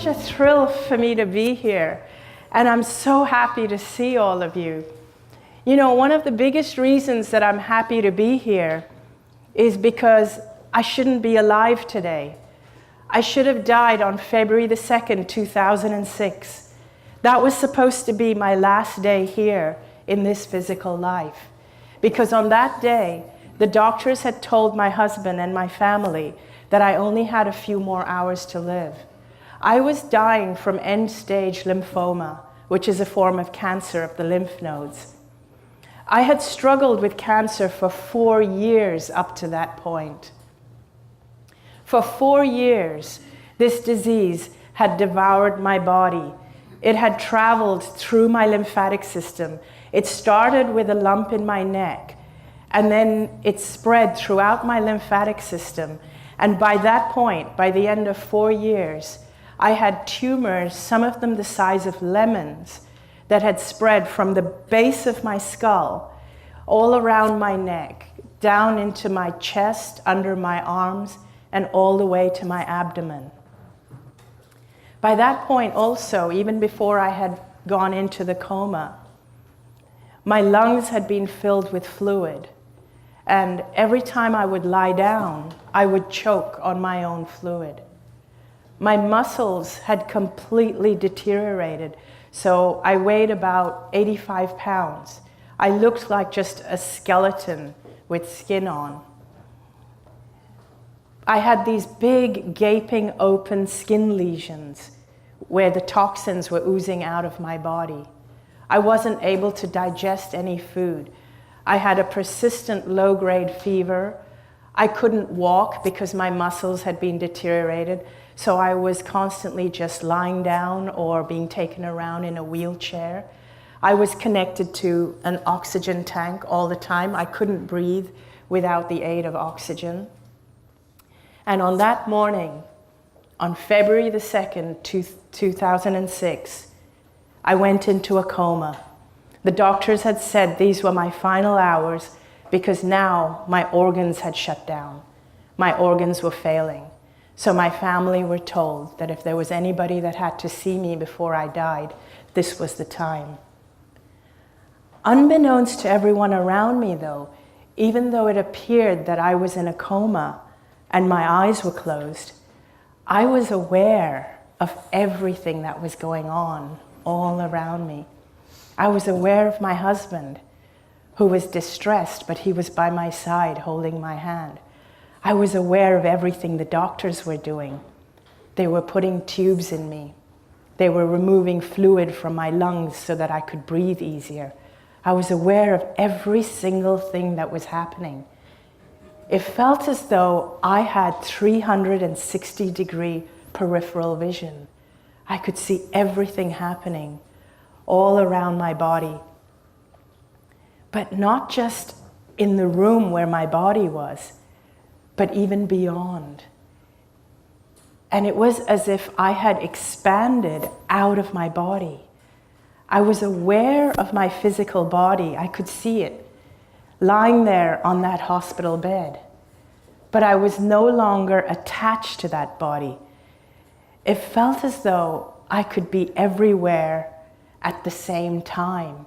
such a thrill for me to be here, and I'm so happy to see all of you. You know, one of the biggest reasons that I'm happy to be here is because I shouldn't be alive today. I should have died on February the 2nd, 2006. That was supposed to be my last day here in this physical life. Because on that day, the doctors had told my husband and my family that I only had a few more hours to live. I was dying from end-stage lymphoma, which is a form of cancer of the lymph nodes. I had struggled with cancer for 4 years up to that point. For 4 years, this disease had devoured my body. It had traveled through my lymphatic system. It started with a lump in my neck, and then it spread throughout my lymphatic system. And by that point, by the end of 4 years, I had tumors, some of them the size of lemons, that had spread from the base of my skull, all around my neck, down into my chest, under my arms, and all the way to my abdomen. By that point also, even before I had gone into the coma, my lungs had been filled with fluid. And every time I would lie down, I would choke on my own fluid. My muscles had completely deteriorated, so I weighed about 85 pounds. I looked like just a skeleton with skin on. I had these big, gaping, open skin lesions where the toxins were oozing out of my body. I wasn't able to digest any food. I had a persistent low-grade fever. I couldn't walk because my muscles had been deteriorated, so I was constantly just lying down or being taken around in a wheelchair. I was connected to an oxygen tank all the time. I couldn't breathe without the aid of oxygen. And on that morning, on February the 2nd, 2006, I went into a coma. The doctors had said these were my final hours because now my organs had shut down. My organs were failing. So my family were told that if there was anybody that had to see me before I died, this was the time. Unbeknownst to everyone around me, though, even though it appeared that I was in a coma and my eyes were closed, I was aware of everything that was going on all around me. I was aware of my husband, who was distressed, but he was by my side holding my hand. I was aware of everything the doctors were doing. They were putting tubes in me. They were removing fluid from my lungs so that I could breathe easier. I was aware of every single thing that was happening. It felt as though I had 360-degree peripheral vision. I could see everything happening all around my body. But not just in the room where my body was, but even beyond. And it was as if I had expanded out of my body. I was aware of my physical body. I could see it lying there on that hospital bed. But I was no longer attached to that body. It felt as though I could be everywhere at the same time.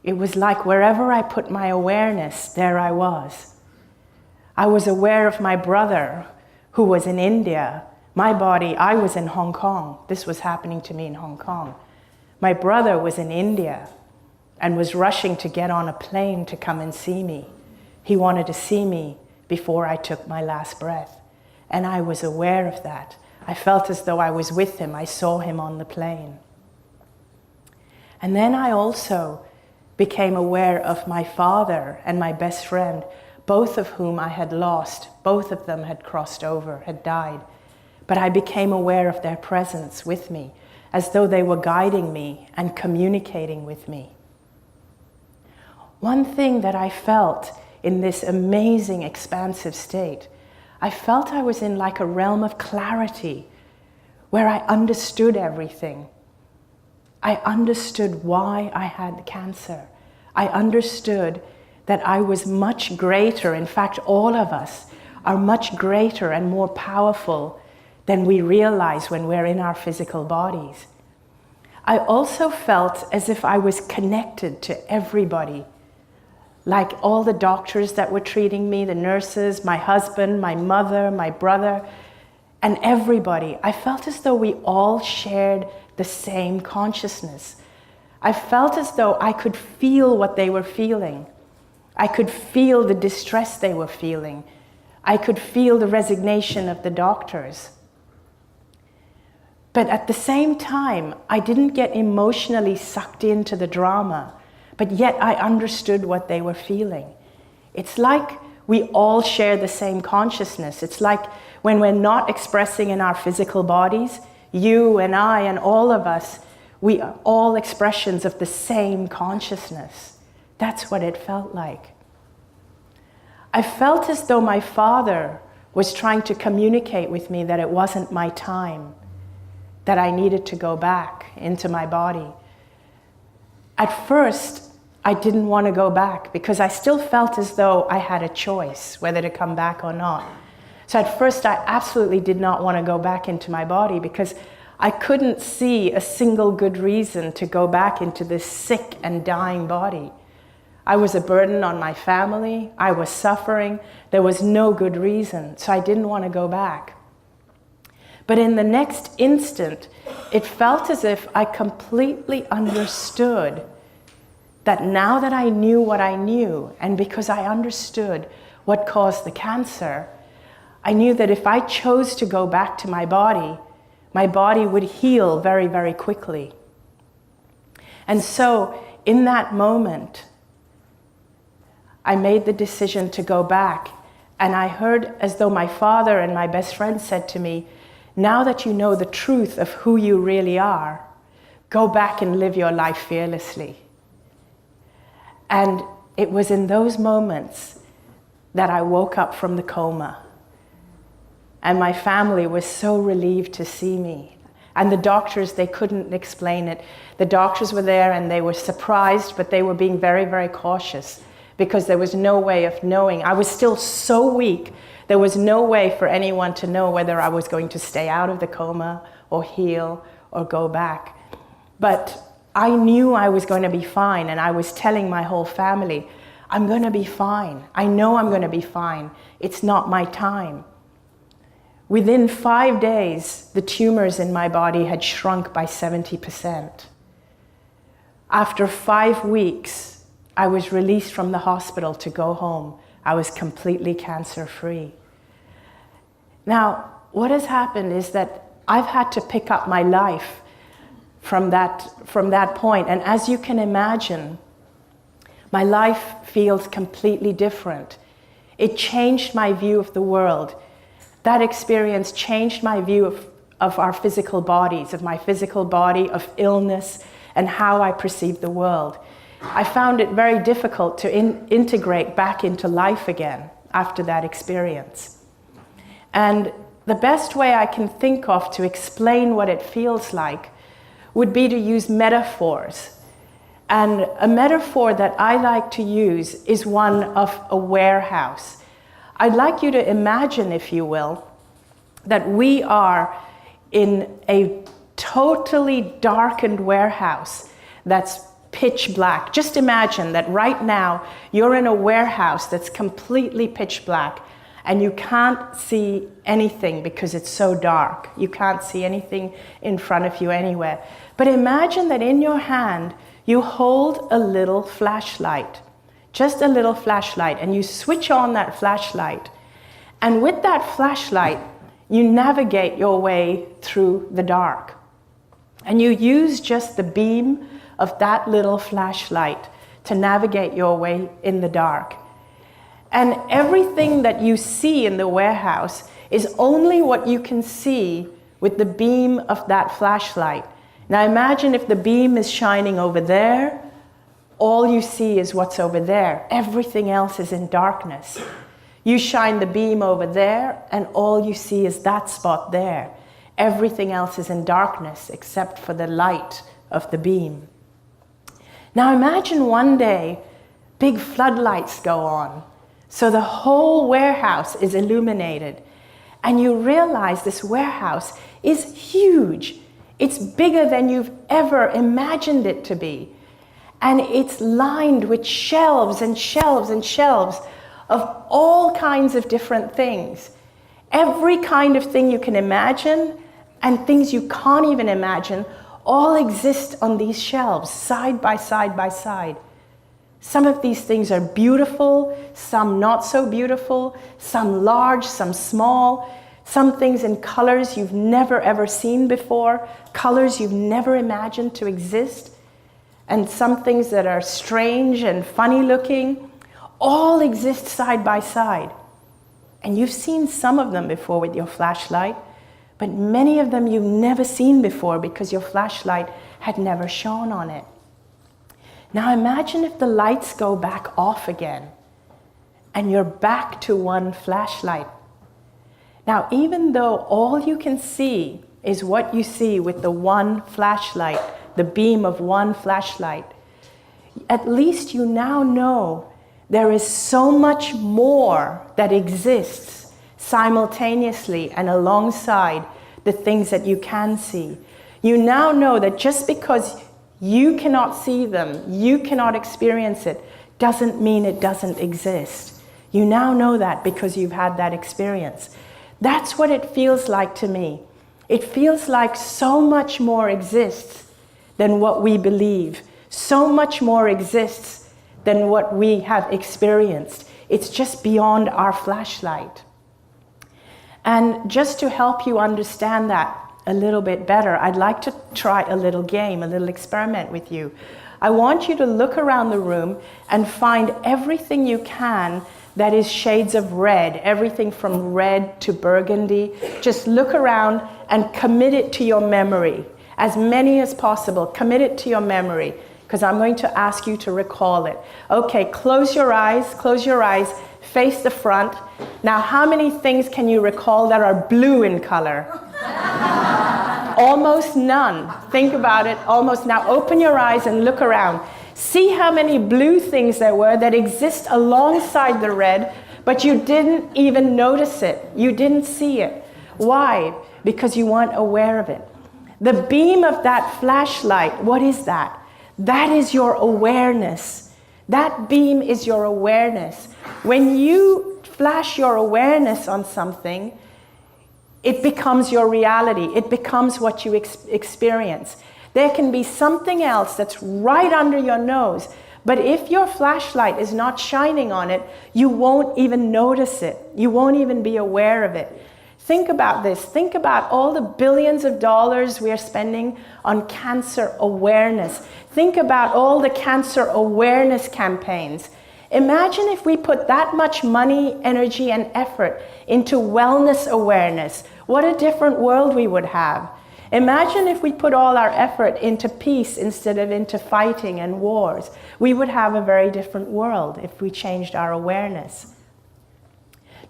It was like wherever I put my awareness, there I was. I was aware of my brother, who was in India. My body, I was in Hong Kong. This was happening to me in Hong Kong. My brother was in India and was rushing to get on a plane to come and see me. He wanted to see me before I took my last breath. And I was aware of that. I felt as though I was with him. I saw him on the plane. And then I also became aware of my father and my best friend, both of whom I had lost. Both of them had crossed over, had died. But I became aware of their presence with me, as though they were guiding me and communicating with me. One thing that I felt in this amazing, expansive state, I felt I was in like a realm of clarity, where I understood everything. I understood why I had cancer. I understood that I was much greater. In fact, all of us are much greater and more powerful than we realize when we're in our physical bodies. I also felt as if I was connected to everybody, like all the doctors that were treating me, the nurses, my husband, my mother, my brother, and everybody. I felt as though we all shared the same consciousness. I felt as though I could feel what they were feeling. I could feel the distress they were feeling. I could feel the resignation of the doctors. But at the same time, I didn't get emotionally sucked into the drama, but yet I understood what they were feeling. It's like we all share the same consciousness. It's like when we're not expressing in our physical bodies, you and I and all of us, we are all expressions of the same consciousness. That's what it felt like. I felt as though my father was trying to communicate with me that it wasn't my time, that I needed to go back into my body. At first, I didn't want to go back because I still felt as though I had a choice whether to come back or not. So at first, I absolutely did not want to go back into my body because I couldn't see a single good reason to go back into this sick and dying body. I was a burden on my family. I was suffering. There was no good reason, so I didn't want to go back. But in the next instant, it felt as if I completely understood that now that I knew what I knew, and because I understood what caused the cancer, I knew that if I chose to go back to my body would heal very, very quickly. And so in that moment, I made the decision to go back, and I heard as though my father and my best friend said to me, now that you know the truth of who you really are, go back and live your life fearlessly. And it was in those moments that I woke up from the coma. And my family was so relieved to see me. And the doctors, they couldn't explain it. The doctors were there and they were surprised, but they were being very, very cautious because there was no way of knowing. I was still so weak. There was no way for anyone to know whether I was going to stay out of the coma or heal or go back. But I knew I was going to be fine, and I was telling my whole family, I'm going to be fine. I know I'm going to be fine. It's not my time. Within 5 days, the tumors in my body had shrunk by 70%. After 5 weeks, I was released from the hospital to go home. I was completely cancer-free. Now, what has happened is that I've had to pick up my life from that point. And as you can imagine, my life feels completely different. It changed my view of the world. That experience changed my view of our physical bodies, of my physical body, of illness, and how I perceive the world. I found it very difficult to integrate back into life again after that experience. And the best way I can think of to explain what it feels like would be to use metaphors. And a metaphor that I like to use is one of a warehouse. I'd like you to imagine, if you will, that we are in a totally darkened warehouse that's pitch black. Just imagine that right now you're in a warehouse that's completely pitch black and you can't see anything because it's so dark. You can't see anything in front of you anywhere. But imagine that in your hand you hold a little flashlight, just a little flashlight, and you switch on that flashlight. And with that flashlight, you navigate your way through the dark. And you use just the beam of that little flashlight to navigate your way in the dark. And everything that you see in the warehouse is only what you can see with the beam of that flashlight. Now imagine if the beam is shining over there, all you see is what's over there. Everything else is in darkness. You shine the beam over there, and all you see is that spot there. Everything else is in darkness except for the light of the beam. Now imagine one day, big floodlights go on. So the whole warehouse is illuminated. and you realize this warehouse is huge. It's bigger than you've ever imagined it to be. And it's lined with shelves and shelves and shelves of all kinds of different things. Every kind of thing you can imagine and things you can't even imagine all exist on these shelves, side by side by side. Some of these things are beautiful, some not so beautiful, some large, some small, some things in colors you've never ever seen before, colors you've never imagined to exist, and some things that are strange and funny looking, all exist side by side. And you've seen some of them before with your flashlight, but many of them you've never seen before because your flashlight had never shone on it. Now imagine if the lights go back off again and you're back to one flashlight. Now, even though all you can see is what you see with the one flashlight, the beam of one flashlight, at least you now know there is so much more that exists simultaneously and alongside the things that you can see. You now know that just because you cannot see them, you cannot experience it, doesn't mean it doesn't exist. You now know that because you've had that experience. That's what it feels like to me. It feels like so much more exists than what we believe. So much more exists than what we have experienced. It's just beyond our flashlight. And just to help you understand that a little bit better, I'd like to try a little game, a little experiment with you. I want you to look around the room and find everything you can that is shades of red, everything from red to burgundy. Just look around and commit it to your memory. As many as possible, commit it to your memory, because I'm going to ask you to recall it. Okay, close your eyes, face the front. Now, how many things can you recall that are blue in color? Almost none. Think about it, almost. Now open your eyes and look around. See how many blue things there were that exist alongside the red, but you didn't even notice it. You didn't see it. Why? Because you weren't aware of it. The beam of that flashlight, what is that? That is your awareness. That beam is your awareness. When you flash your awareness on something, it becomes your reality. It becomes what you experience. There can be something else that's right under your nose, but if your flashlight is not shining on it, you won't even notice it. You won't even be aware of it. Think about this. Think about all the billions of dollars we are spending on cancer awareness. Think about all the cancer awareness campaigns. Imagine if we put that much money, energy, and effort into wellness awareness. What a different world we would have. Imagine if we put all our effort into peace instead of into fighting and wars. We would have a very different world if we changed our awareness.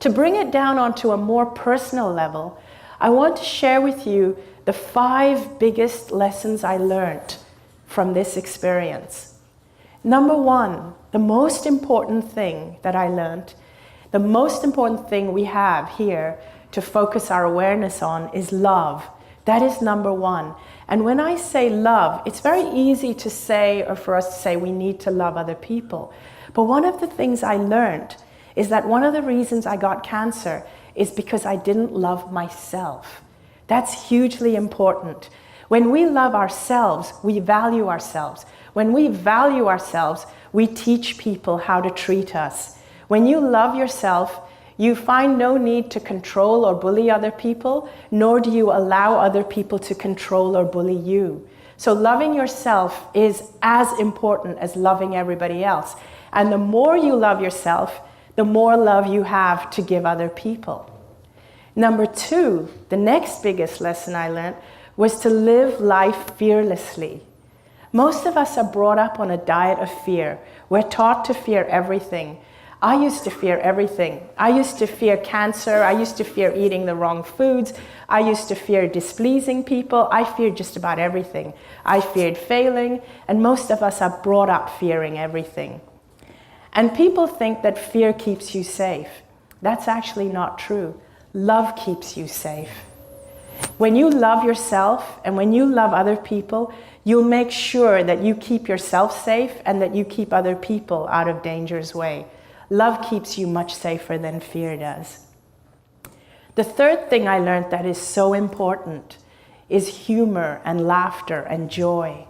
To bring it down onto a more personal level, I want to share with you the 5 biggest lessons I learned from this experience. Number 1, the most important thing that I learned, the most important thing we have here to focus our awareness on is love. That is number 1. And when I say love, it's very easy to say, or for us to say, we need to love other people. But one of the things I learned is that one of the reasons I got cancer is because I didn't love myself. That's hugely important. When we love ourselves, we value ourselves. When we value ourselves, we teach people how to treat us. When you love yourself, you find no need to control or bully other people, nor do you allow other people to control or bully you. So loving yourself is as important as loving everybody else. And the more you love yourself, the more love you have to give other people. Number 2, the next biggest lesson I learned was to live life fearlessly. Most of us are brought up on a diet of fear. We're taught to fear everything. I used to fear everything. I used to fear cancer. I used to fear eating the wrong foods. I used to fear displeasing people. I feared just about everything. I feared failing, and most of us are brought up fearing everything. And people think that fear keeps you safe. That's actually not true. Love keeps you safe. When you love yourself and when you love other people, you'll make sure that you keep yourself safe and that you keep other people out of danger's way. Love keeps you much safer than fear does. The third thing I learned that is so important is humor and laughter and joy.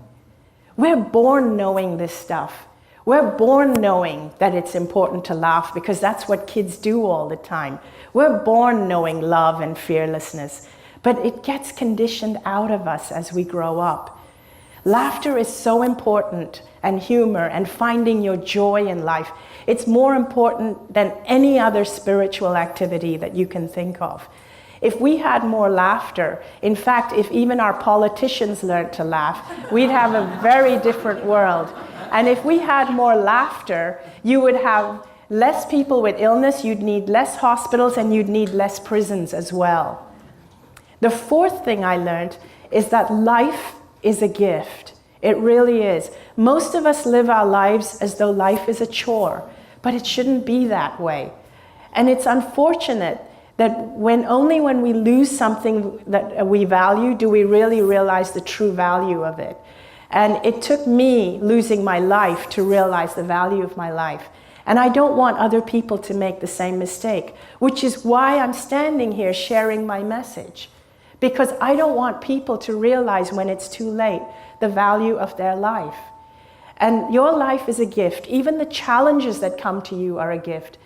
We're born knowing this stuff. We're born knowing that it's important to laugh because that's what kids do all the time. We're born knowing love and fearlessness, but it gets conditioned out of us as we grow up. Laughter is so important, and humor and finding your joy in life. It's more important than any other spiritual activity that you can think of. If we had more laughter, in fact, if even our politicians learned to laugh, we'd have a very different world. And if we had more laughter, you would have less people with illness, you'd need less hospitals, and you'd need less prisons as well. The fourth thing I learned is that life is a gift. It really is. Most of us live our lives as though life is a chore, but it shouldn't be that way. And it's unfortunate that only when we lose something that we value do we really realize the true value of it. And it took me losing my life to realize the value of my life. And I don't want other people to make the same mistake, which is why I'm standing here sharing my message. Because I don't want people to realize when it's too late the value of their life. And your life is a gift. Even the challenges that come to you are a gift.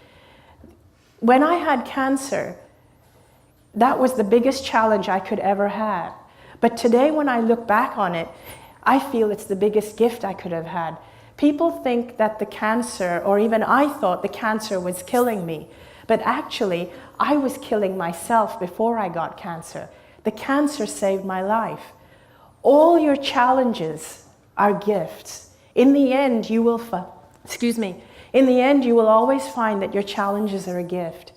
When I had cancer, that was the biggest challenge I could ever have. But today when I look back on it, I feel it's the biggest gift I could have had. People think that the cancer, or even I thought the cancer was killing me. But actually, I was killing myself before I got cancer. The cancer saved my life. All your challenges are gifts. In the end, you will in the end, you will always find that your challenges are a gift.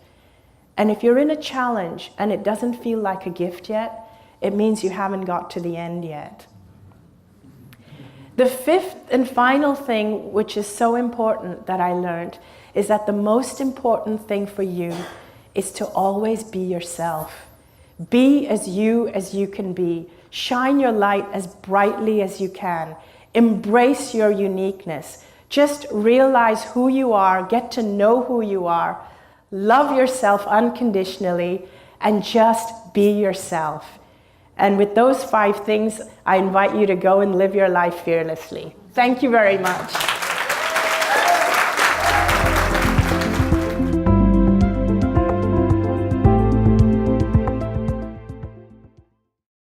And if you're in a challenge and it doesn't feel like a gift yet, it means you haven't got to the end yet. The fifth and final thing, which is so important that I learned, is that the most important thing for you is to always be yourself. Be as you can be. Shine your light as brightly as you can. Embrace your uniqueness. Just realize who you are, get to know who you are, love yourself unconditionally, and just be yourself. And with those 5 things, I invite you to go and live your life fearlessly. Thank you very much.